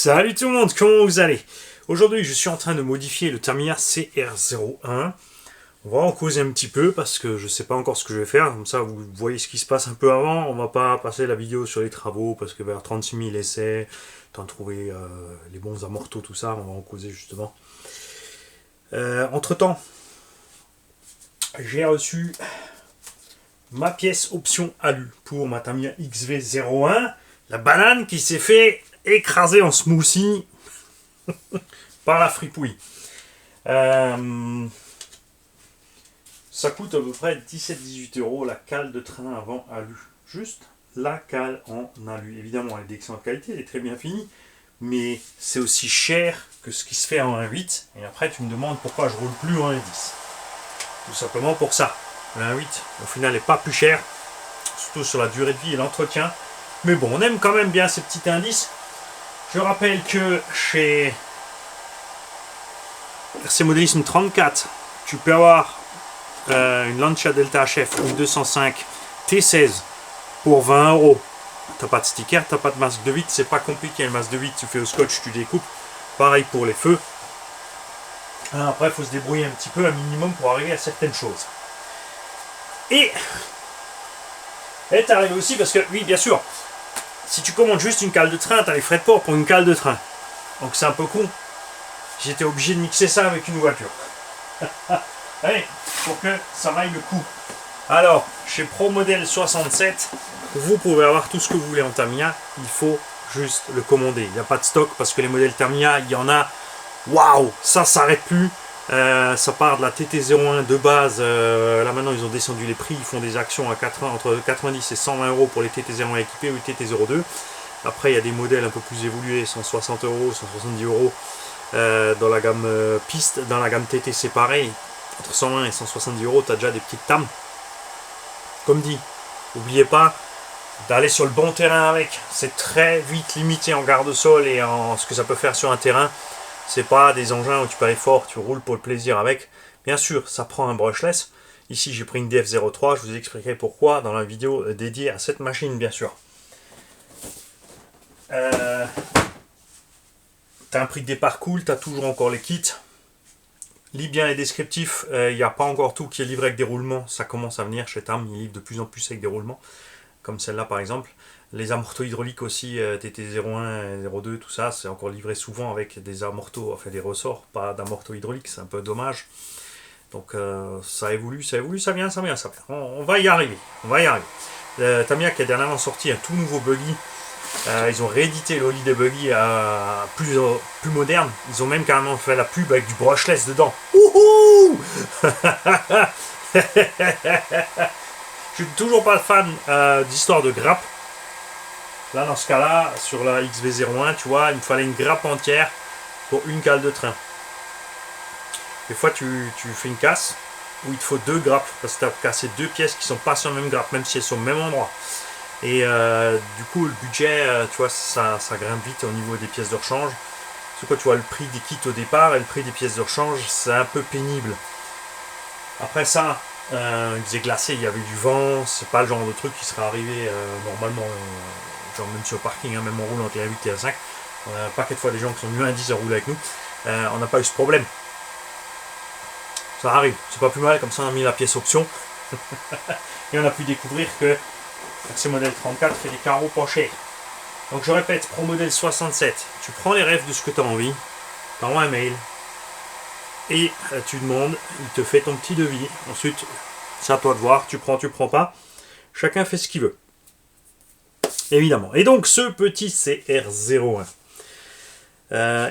Salut tout le monde, comment vous allez? Aujourd'hui, je suis en train de modifier le Tamiya CR01. On va en causer un petit peu parce que je ne sais pas encore ce que je vais faire. Comme ça, vous voyez ce qui se passe un peu avant. On va pas passer la vidéo sur les travaux parce que vers 36 000 essais, tant trouver les bons amortos, tout ça, on va en causer justement. Entre-temps, j'ai reçu ma pièce option alu pour ma Tamiya XV01. La banane qui s'est fait écraser en smoothie par la fripouille. Ça coûte à peu près 17-18 € la cale de train avant alu. Juste la cale en alu. Évidemment, elle est d'excellente qualité, elle est très bien finie, mais c'est aussi cher que ce qui se fait en 1.8. Et après, tu me demandes pourquoi je roule plus en 1.10. Tout simplement pour ça. Le 1.8, au final, n'est pas plus cher, surtout sur la durée de vie et l'entretien. Mais bon, on aime quand même bien ces petits indices. Je rappelle que chez RC Modélisme 34, tu peux avoir une Lancia Delta HF, une 205 T16 pour 20 €. T'as pas de sticker, t'as pas de masque de vitre, c'est pas compliqué. Le masque de vitre, tu fais au scotch, tu découpes. Pareil pour les feux. Après, il faut se débrouiller un petit peu, un minimum, pour arriver à certaines choses. Et t'arrives aussi parce que, oui, bien sûr, si tu commandes juste une cale de train, t'as les frais de port pour une cale de train. Donc c'est un peu con. J'étais obligé de mixer ça avec une voiture. Allez, pour que ça vaille le coup. Alors, chez Pro Model 67, vous pouvez avoir tout ce que vous voulez en Tamiya. Il faut juste le commander. Il n'y a pas de stock parce que les modèles Tamiya, il y en a. Waouh, ça s'arrête plus. Ça part de la TT01 de base. Là maintenant, ils ont descendu les prix. Ils font des actions à entre 90 et 120 € pour les TT01 équipés ou les TT02. Après, il y a des modèles un peu plus évolués, 160 €, 170 € dans la gamme piste. Dans la gamme TT, c'est pareil. Entre 120 et 170 €, tu as déjà des petites tames. Comme dit, n'oubliez pas d'aller sur le bon terrain avec. C'est très vite limité en garde-sol et en ce que ça peut faire sur un terrain. C'est pas des engins où tu peux aller fort, tu roules pour le plaisir avec. Bien sûr, ça prend un brushless. Ici, j'ai pris une DF03. Je vous expliquerai pourquoi dans la vidéo dédiée à cette machine, bien sûr. T'as un prix de départ cool, t'as toujours encore les kits. Lis bien les descriptifs, il n'y a pas encore tout qui est livré avec des roulements, ça commence à venir chez Tam, ils livrent de plus en plus avec des roulements, comme celle-là par exemple. Les amortos hydrauliques aussi, TT01, 02, tout ça, c'est encore livré souvent avec des amortos, enfin des ressorts, pas d'amortos hydrauliques, c'est un peu dommage. Donc ça évolue, ça vient. On va y arriver, Tamiya qui a dernièrement sorti un tout nouveau buggy. Ils ont réédité le Holiday Buggy plus moderne. Ils ont même carrément fait la pub avec du brushless dedans. Wouhou. Je suis toujours pas fan d'histoire de grappe. Là, dans ce cas-là, sur la XV01, tu vois, il me fallait une grappe entière pour une cale de train. Des fois, tu fais une casse où il te faut deux grappes parce que tu as cassé deux pièces qui sont pas sur la même grappe, même si elles sont au même endroit. Et du coup, le budget, tu vois, ça grimpe vite au niveau des pièces de rechange. C'est quoi, tu vois, le prix des kits au départ et le prix des pièces de rechange, c'est un peu pénible. Après ça, il faisait glacé, il y avait du vent, c'est pas le genre de truc qui serait arrivé normalement, genre même sur le parking, hein, même en roulant T1.8, T1.5. On a un paquet de fois des gens qui sont venus à 10 à rouler avec nous. On n'a pas eu ce problème. Ça arrive, c'est pas plus mal, comme ça on a mis la pièce option. Et on a pu découvrir que RC Model 34 fait des carreaux pas chers. Donc je répète, Pro Model 67, tu prends les rêves de ce que tu as envie, tu envoies un mail, et tu demandes, il te fait ton petit devis. Ensuite, c'est à toi de voir, tu prends pas. Chacun fait ce qu'il veut. Évidemment. Et donc ce petit CR01.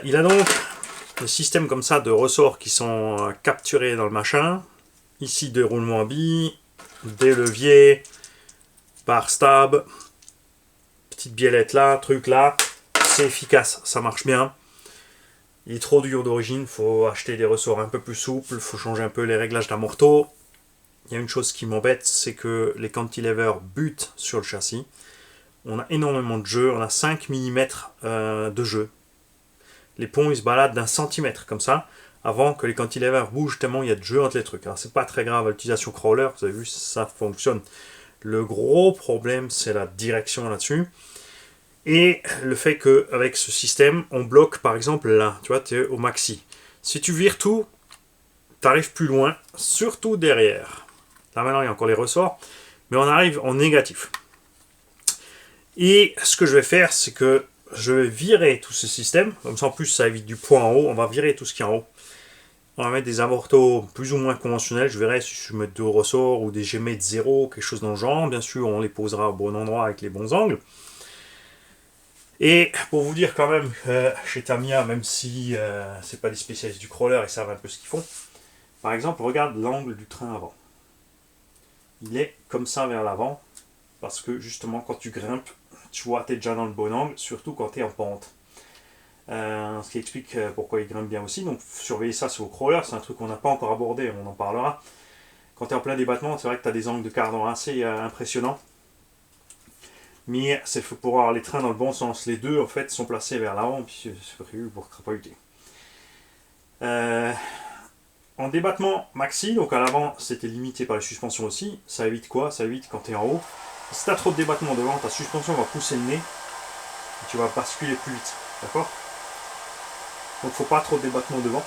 Il a donc des systèmes comme ça de ressorts qui sont capturés dans le machin. Ici des roulements à billes, des leviers, par stab, petite biellette là, truc là, c'est efficace, ça marche bien. Il est trop dur d'origine, faut acheter des ressorts un peu plus souples, faut changer un peu les réglages d'amorto. Il y a une chose qui m'embête, c'est que les cantilevers butent sur le châssis. On a énormément de jeu, on a 5 mm de jeu. Les ponts ils se baladent d'un centimètre comme ça, avant que les cantilevers bougent tellement il y a de jeu entre les trucs. Alors c'est pas très grave à l'utilisation crawler, vous avez vu, ça fonctionne. Le gros problème, c'est la direction là-dessus. Et le fait qu'avec ce système, on bloque par exemple là, tu vois, tu es au maxi. Si tu vires tout, tu arrives plus loin, surtout derrière. Là maintenant, il y a encore les ressorts, mais on arrive en négatif. Et ce que je vais faire, c'est que je vais virer tout ce système. Comme ça, en plus, ça évite du poids en haut. On va virer tout ce qui est en haut. On va mettre des amortos plus ou moins conventionnels. Je verrai si je mets 2 ressorts ou des GME de 0, quelque chose dans le genre. Bien sûr, on les posera au bon endroit avec les bons angles. Et pour vous dire quand même, chez Tamiya, même si c'est pas des spécialistes du crawler, ils savent un peu ce qu'ils font. Par exemple, regarde l'angle du train avant. Il est comme ça vers l'avant, parce que justement, quand tu grimpes, tu vois, tu es déjà dans le bon angle, surtout quand tu es en pente. Ce qui explique pourquoi il grimpe bien aussi. Donc, surveillez ça sur vos crawlers, c'est un truc qu'on n'a pas encore abordé, on en parlera. Quand tu es en plein débattement, c'est vrai que tu as des angles de cardan assez impressionnants. Mais c'est pour avoir les trains dans le bon sens. Les deux, en fait, sont placés vers l'avant, puis c'est prévu pour crapahuter. En débattement maxi, donc à l'avant, c'était limité par les suspensions aussi. Ça évite quoi? Ça évite quand tu es en haut. Si tu as trop de débattement devant, ta suspension va pousser le nez et tu vas basculer plus vite. D'accord? Donc il ne faut pas trop de débattement devant.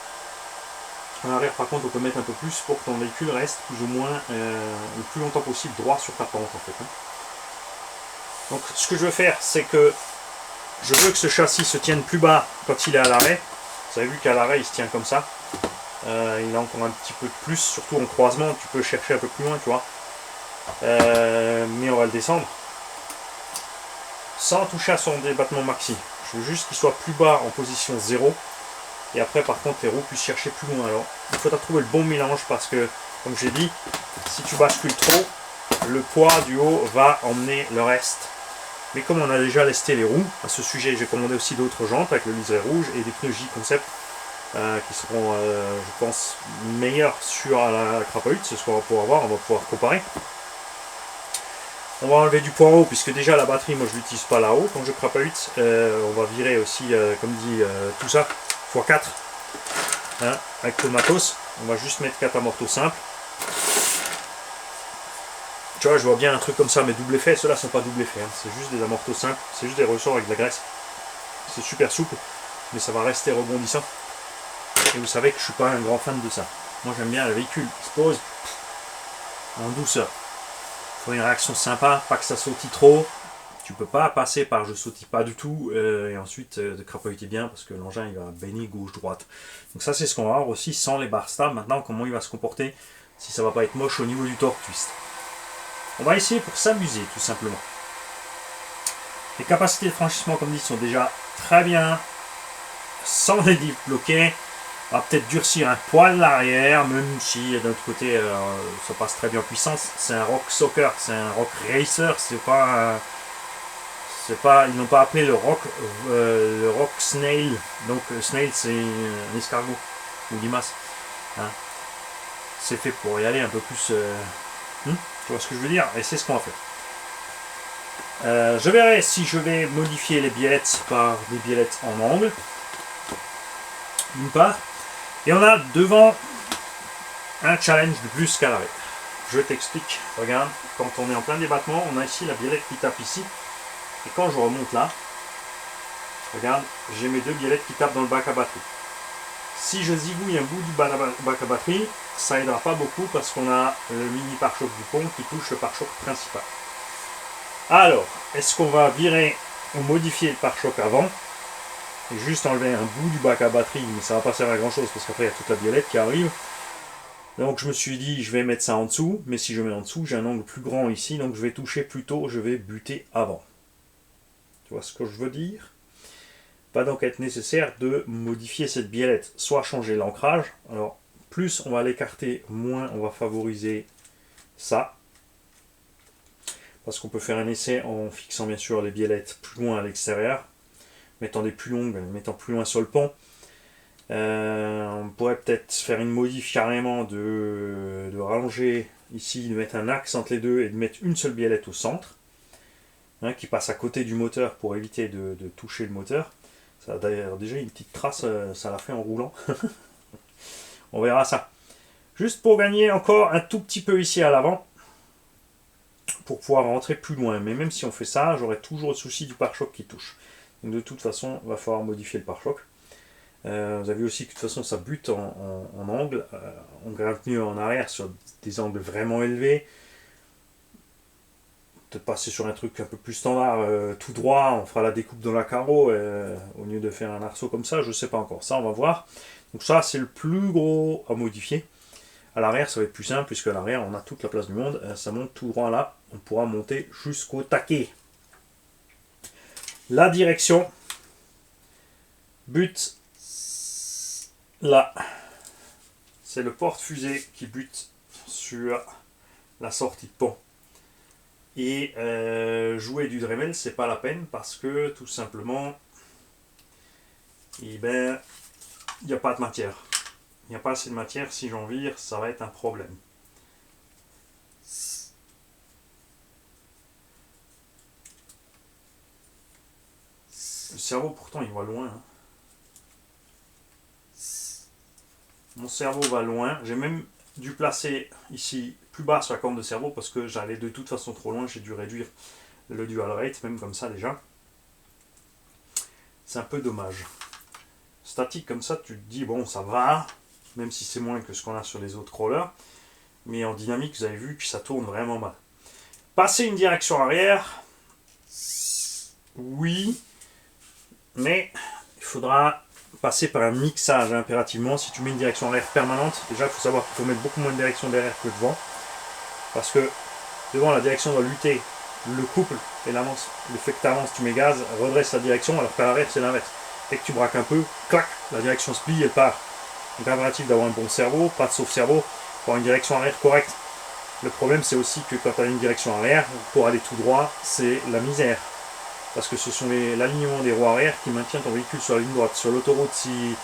En arrière, par contre, on peut mettre un peu plus pour que ton véhicule reste plus ou moins le plus longtemps possible droit sur ta pente en fait. Donc ce que je veux faire, c'est que je veux que ce châssis se tienne plus bas quand il est à l'arrêt. Vous avez vu qu'à l'arrêt, il se tient comme ça. Il a encore un petit peu de plus, surtout en croisement, tu peux chercher un peu plus loin, tu vois. Mais on va le descendre. Sans toucher à son débattement maxi. Je veux juste qu'il soit plus bas en position 0. Et après, par contre, les roues puissent chercher plus loin. Alors, il faudra trouver le bon mélange parce que, comme j'ai dit, si tu bascules trop, le poids du haut va emmener le reste. Mais comme on a déjà lesté les roues, à ce sujet, j'ai commandé aussi d'autres jantes avec le liseré rouge et des pneus J-Concept qui seront, je pense, meilleurs sur la crapahute. C'est ce qu'on va pouvoir voir, on va pouvoir comparer. On va enlever du poids en haut puisque déjà la batterie, moi je l'utilise pas là-haut quand je crapahute. On va virer aussi, comme dit, tout ça x4 hein, avec le matos. On va juste mettre 4 amortos simples. Tu vois, je vois bien un truc comme ça, mais double effet. Ceux-là sont pas double effet, hein. C'est juste des amortos simples, c'est juste des ressorts avec de la graisse. C'est super souple, mais ça va rester rebondissant. Et vous savez que je suis pas un grand fan de ça. Moi j'aime bien le véhicule qui se pose en douceur. Il faut une réaction sympa, pas que ça sautille trop. Tu peux pas passer par je sautille pas du tout et ensuite de crapahuter bien parce que l'engin il va baigner gauche-droite. Donc ça c'est ce qu'on va voir aussi sans les bar stab. Maintenant comment il va se comporter, si ça va pas être moche au niveau du torque twist. On va essayer pour s'amuser tout simplement. Les capacités de franchissement comme dit sont déjà très bien. Sans les diffs bloqués. On va peut-être durcir un poil l'arrière, même si d'un autre côté ça passe très bien en puissance. C'est un rock soccer, c'est un rock racer, c'est pas ils n'ont pas appelé le rock snail. Donc snail c'est un escargot ou limace. Hein. C'est fait pour y aller un peu plus. Tu vois ce que je veux dire? Et c'est ce qu'on va faire. Je verrai si je vais modifier les biellettes par des biellettes en angle. D'une part. Et on a devant un challenge de plus qu'à l'arrêt. Je t'explique. Regarde, quand on est en plein débattement, on a ici la biellette qui tape ici. Et quand je remonte là, regarde, j'ai mes deux biellettes qui tapent dans le bac à batterie. Si je zigouille un bout du bac à batterie, ça aidera pas beaucoup parce qu'on a le mini pare-choc du pont qui touche le pare-choc principal. Alors, est-ce qu'on va virer ou modifier le pare-choc avant et juste enlever un bout du bac à batterie, mais ça va pas servir à grand chose parce qu'après il y a toute la biellette qui arrive. Donc je me suis dit je vais mettre ça en dessous, mais si je mets en dessous j'ai un angle plus grand ici, donc je vais toucher plus tôt, je vais buter avant. Tu vois ce que je veux dire? Va donc être nécessaire de modifier cette biellette, soit changer l'ancrage, alors plus on va l'écarter, moins on va favoriser ça. Parce qu'on peut faire un essai en fixant bien sûr les biellettes plus loin à l'extérieur, mettant des plus longues, mettant plus loin sur le pont. On pourrait peut-être faire une modif carrément de rallonger ici, de mettre un axe entre les deux et de mettre une seule biellette au centre, hein, qui passe à côté du moteur pour éviter de toucher le moteur. Ça a d'ailleurs déjà une petite trace, ça l'a fait en roulant. On verra ça. Juste pour gagner encore un tout petit peu ici à l'avant, pour pouvoir rentrer plus loin. Mais même si on fait ça, j'aurai toujours le souci du pare-choc qui touche. Donc de toute façon, il va falloir modifier le pare-choc. Vous avez vu aussi que de toute façon ça bute en angle. On grimpe mieux en arrière sur des angles vraiment élevés. Peut-être passer sur un truc un peu plus standard, tout droit, on fera la découpe dans la carreau au lieu de faire un arceau comme ça, je sais pas encore. Ça on va voir. Donc ça c'est le plus gros à modifier. À l'arrière ça va être plus simple puisque à l'arrière on a toute la place du monde. Ça monte tout droit là, on pourra monter jusqu'au taquet. La direction bute là, c'est le porte-fusée qui bute sur la sortie de pont. Et jouer du Dremel, c'est pas la peine parce que tout simplement, eh ben, il n'y a pas de matière. Il n'y a pas assez de matière, si j'en vire, ça va être un problème. Le cerveau, pourtant, il va loin. Hein. Mon cerveau va loin. J'ai même dû placer ici plus bas sur la corne de cerveau parce que j'allais de toute façon trop loin. J'ai dû réduire le dual rate, même comme ça déjà. C'est un peu dommage. Statique comme ça, tu te dis bon, ça va, même si c'est moins que ce qu'on a sur les autres crawlers. Mais en dynamique, vous avez vu que ça tourne vraiment mal. Passer une direction arrière, oui, mais il faudra passer par un mixage impérativement. Si tu mets une direction arrière permanente, déjà il faut savoir qu'il faut mettre beaucoup moins de direction derrière que devant. Parce que devant, la direction doit lutter. Le couple et l'avance, le fait que tu avances, tu mets gaz, redresse la direction, alors qu'à l'arrière c'est l'inverse. Dès que tu braques un peu, clac, la direction se plie, elle part. Donc impératif d'avoir un bon cerveau, pas de sauf-cerveau, pour avoir une direction arrière correcte. Le problème c'est aussi que quand tu as une direction arrière, pour aller tout droit, c'est la misère. Parce que ce sont l'alignement des roues arrière qui maintient ton véhicule sur la ligne droite. Sur l'autoroute, si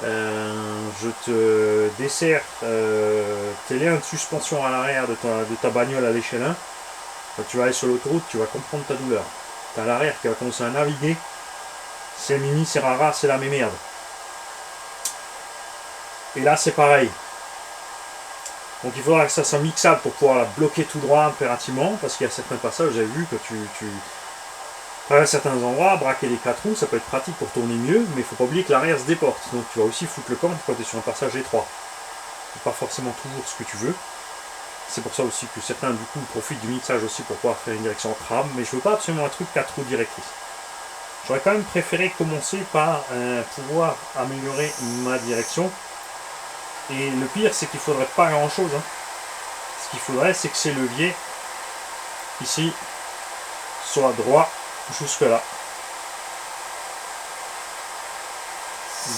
je te desserre tes liens de suspension à l'arrière de ta bagnole à l'échelle 1, quand tu vas aller sur l'autoroute, tu vas comprendre ta douleur. Tu as l'arrière qui va commencer à naviguer. C'est mini, c'est rara, c'est la même merde. Et là, c'est pareil. Donc il faudra que ça soit mixable pour pouvoir la bloquer tout droit impérativement, parce qu'il y a certains passages, vous avez vu que à certains endroits, braquer les 4 roues, ça peut être pratique pour tourner mieux, mais il ne faut pas oublier que l'arrière se déporte. Donc tu vas aussi foutre le camp quand tu es sur un passage étroit. C'est pas forcément toujours ce que tu veux. C'est pour ça aussi que certains du coup profitent du mixage aussi pour pouvoir faire une direction tram, mais je veux pas absolument un truc 4 roues directrices. J'aurais quand même préféré commencer par pouvoir améliorer ma direction. Et le pire, c'est qu'il ne faudrait pas grand chose. Hein. Ce qu'il faudrait, c'est que ces leviers, ici, soient droits jusque là.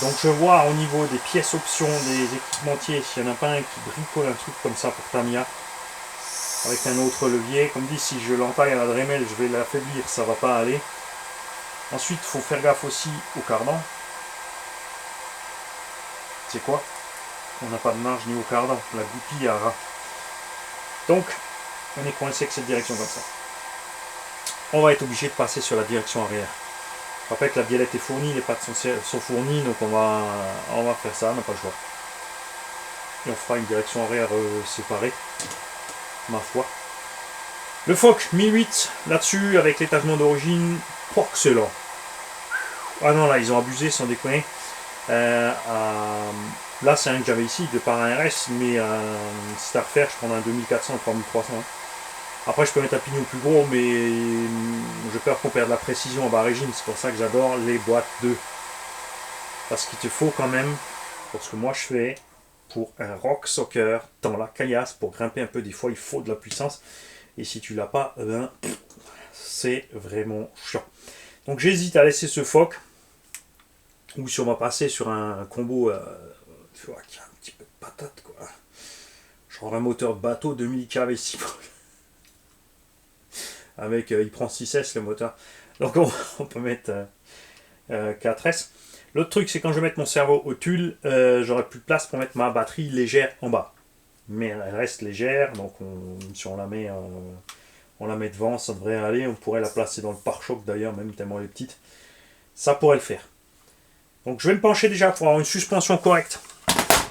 Donc je vois au niveau des pièces options des équipementiers, s'il n'y en a pas un qui bricole un truc comme ça pour Tamiya, avec un autre levier. Comme dit, si je l'entaille à la Dremel, je vais l'affaiblir, ça va pas aller. Ensuite, il faut faire gaffe aussi au cardan. C'est quoi? On n'a pas de marge ni au cardan, la goupille à ras. Donc, on est coincé avec cette direction comme ça. On va être obligé de passer sur la direction arrière. Je rappelle que la biellette est fournie, les pattes sont fournies, donc on va faire ça, on n'a pas le choix. Et on fera une direction arrière séparée, ma foi. Le Foc 1008, là-dessus, avec l'étagement d'origine, excellent. Ah non, là, ils ont abusé, sans déconner. Là, c'est un que j'avais ici, de par un RS, mais si c'est à refaire, je prends un 2400, un 3300. Après, je peux mettre un pignon plus gros, mais j'ai peur qu'on perde la précision en bas régime. C'est pour ça que j'adore les boîtes 2. Parce qu'il te faut quand même, pour ce que moi je fais, pour un rock soccer, dans la caillasse, pour grimper un peu, des fois, il faut de la puissance. Et si tu l'as pas, ben, c'est vraiment chiant. Donc j'hésite à laisser ce Foc, ou si on va passer sur un combo qui a un petit peu de patate, quoi. Genre un moteur de bateau 2000 kV 6 avec il prend 6S le moteur. Donc on peut mettre 4S. L'autre truc, c'est quand je vais mettre mon cerveau au tulle, j'aurai plus de place pour mettre ma batterie légère en bas. Mais elle reste légère, donc si on la met devant, ça devrait aller. On pourrait la placer dans le pare-choc d'ailleurs, même tellement elle est petite. Ça pourrait le faire. Donc je vais me pencher déjà pour avoir une suspension correcte,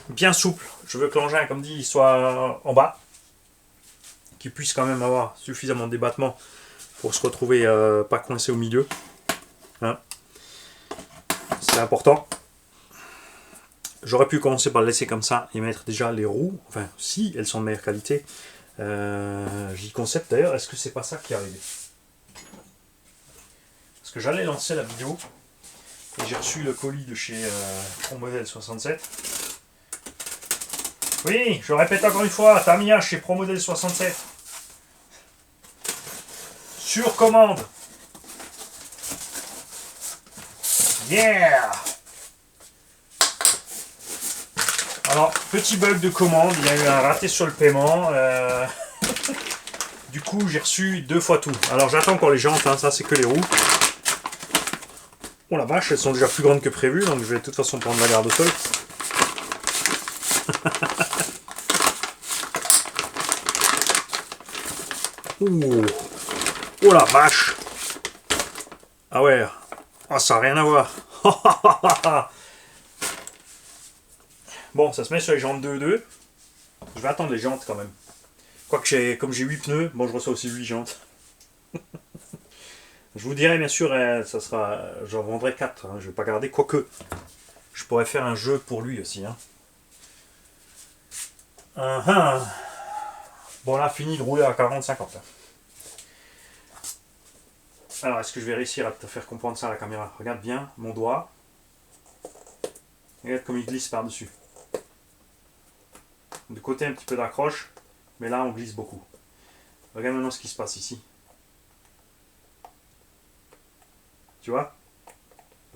bien souple. Je veux que l'engin, comme dit, soit en bas. qui puisse quand même avoir suffisamment de débattement pour se retrouver pas coincé au milieu. Hein. C'est important. J'aurais pu commencer par le laisser comme ça et mettre déjà les roues, enfin si elles sont de meilleure qualité. J-Concept d'ailleurs, est-ce que c'est pas ça qui est arrivé? Parce que j'allais lancer la vidéo et j'ai reçu le colis de chez ProModel 67. Oui, je répète encore une fois, Tamiya chez ProModel 67. Sur commande. Yeah! Alors, petit bug de commande, il y a eu un raté sur le paiement. Du coup, j'ai reçu 2 fois tout. Alors, j'attends encore les jantes, hein, ça c'est que les roues. Oh la vache, elles sont déjà plus grandes que prévu, donc je vais de toute façon prendre la garde au sol. Oh la vache! Ah ouais, oh, ça n'a rien à voir. Bon, ça se met sur les jantes 2-2. Je vais attendre les jantes quand même. Quoique, comme j'ai 8 pneus, bon, je reçois aussi 8 jantes. Je vous dirai bien sûr, ça sera, j'en vendrai 4. Hein, je vais pas garder. Quoique, je pourrais faire un jeu pour lui aussi. Hein. Bon, là, fini de rouler à 40-50. Alors, est-ce que je vais réussir à te faire comprendre ça à la caméra? Regarde bien mon doigt. Regarde comme il glisse par-dessus. De côté, un petit peu d'accroche, mais là, on glisse beaucoup. Regarde maintenant ce qui se passe ici. Tu vois?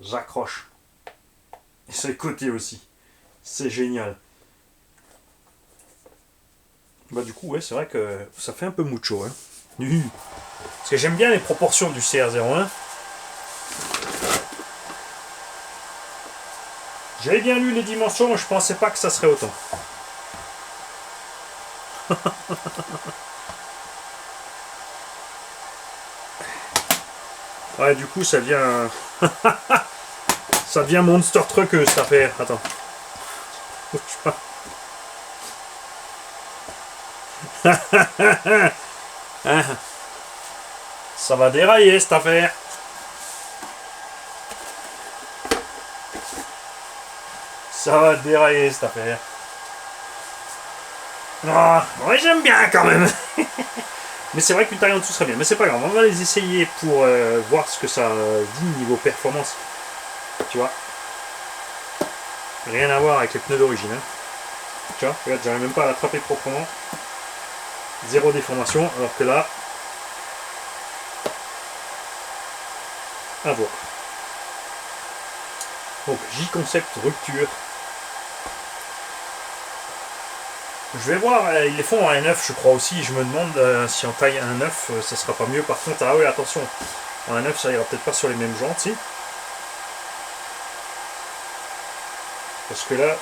J'accroche. Et sur les côtés aussi. C'est génial. Bah du coup, ouais, c'est vrai que ça fait un peu mucho. Hein. Parce que j'aime bien les proportions du CR01. J'avais bien lu les dimensions, mais je pensais pas que ça serait autant. Ouais, du coup, ça devient... ça devient Monster Truck cette affaire. Attends. Ça va dérailler cette affaire. Ça va dérailler cette affaire. Ah, ouais, j'aime bien quand même. Mais c'est vrai qu'une taille en dessous serait bien. Mais c'est pas grave, on va les essayer pour voir ce que ça dit niveau performance. Tu vois. Rien à voir avec les pneus d'origine. Hein. Tu vois, regarde, j'arrive même pas à l'attraper proprement. Zéro déformation, alors que là... à voir. Donc, J-Concept rupture. Je vais voir, ils les font en N9 je crois aussi, je me demande si en taille 1.9 ça sera pas mieux. Par contre, ah oui attention, en 1.9 ça ira peut-être pas sur les mêmes jantes, si. Parce que là,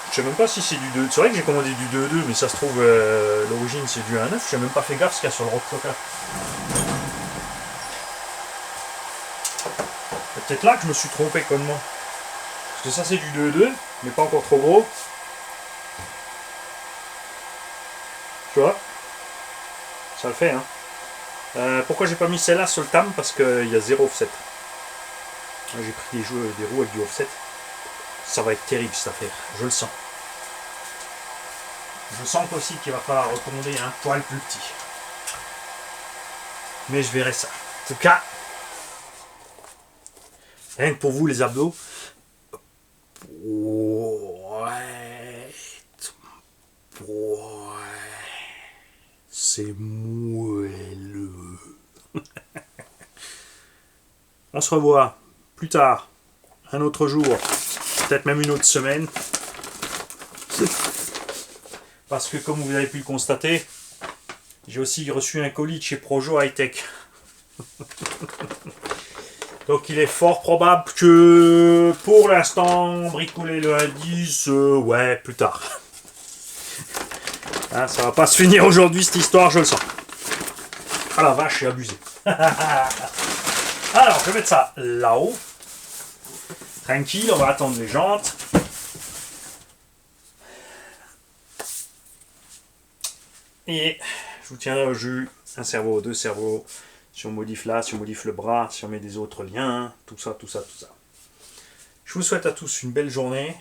je sais même pas si c'est du 2. C'est vrai que j'ai commandé du 2.2, mais ça se trouve l'origine c'est du 1.9, j'ai même pas fait gaffe ce qu'il y a sur le rock-rocker. C'est peut-être là que je me suis trompé connement. Parce que ça c'est du 2.2, mais pas encore trop gros. Tu vois, ça le fait, hein. Pourquoi j'ai pas mis celle-là sur le tam? Parce qu'il y a 0 offset. J'ai pris des roues avec du offset. Ça va être terrible cette affaire, je le sens. Je sens aussi qu'il va falloir recommander un poil plus petit. Mais je verrai ça. En tout cas, rien que pour vous les abdos. Ouais. C'est moelleux. On se revoit plus tard, un autre jour, peut-être même une autre semaine. Parce que comme vous avez pu le constater, j'ai aussi reçu un colis de chez Projo High Tech. Donc il est fort probable que pour l'instant, bricoler le indice, ouais, plus tard. Hein, ça va pas se finir aujourd'hui cette histoire, je le sens. Ah la vache, j'ai abusé. Alors, je vais mettre ça là-haut. Tranquille, on va attendre les jantes. Et je vous tiendrai au jus, un cerveau, deux cerveaux, si on modifie là, si on modifie le bras, si on met des autres liens, tout ça, tout ça, tout ça. Je vous souhaite à tous une belle journée.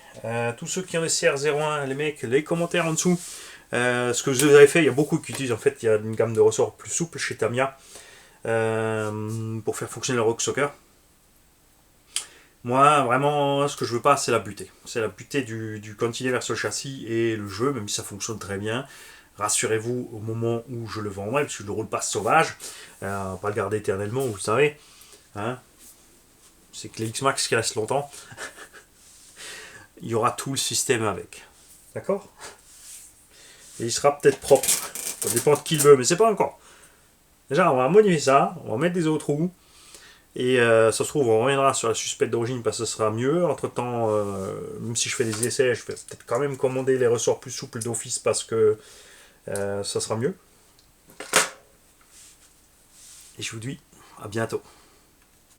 Tous ceux qui ont des CR01, les mecs, les commentaires en dessous. Ce que vous avez fait, il y a beaucoup qui utilisent, en fait, il y a une gamme de ressorts plus souple chez Tamiya pour faire fonctionner le Rock Soccer. Moi, vraiment, ce que je veux pas, c'est la butée. C'est la butée du cantinet vers le châssis et le jeu, même si ça fonctionne très bien. Rassurez-vous au moment où je le vendrai, parce que je ne le roule pas sauvage. On va pas le garder éternellement, vous le savez. Hein, c'est que les X-Max qui restent longtemps. Il y aura tout le système avec. D'accord? Et il sera peut-être propre. Ça dépend de qui le veut, mais c'est pas encore. Déjà, on va modifier ça, on va mettre des autres roues. Et ça se trouve, on reviendra sur la suspecte d'origine parce que ce sera mieux. Entre temps, même si je fais des essais, je vais peut-être quand même commander les ressorts plus souples d'office parce que ça sera mieux. Et je vous dis à bientôt.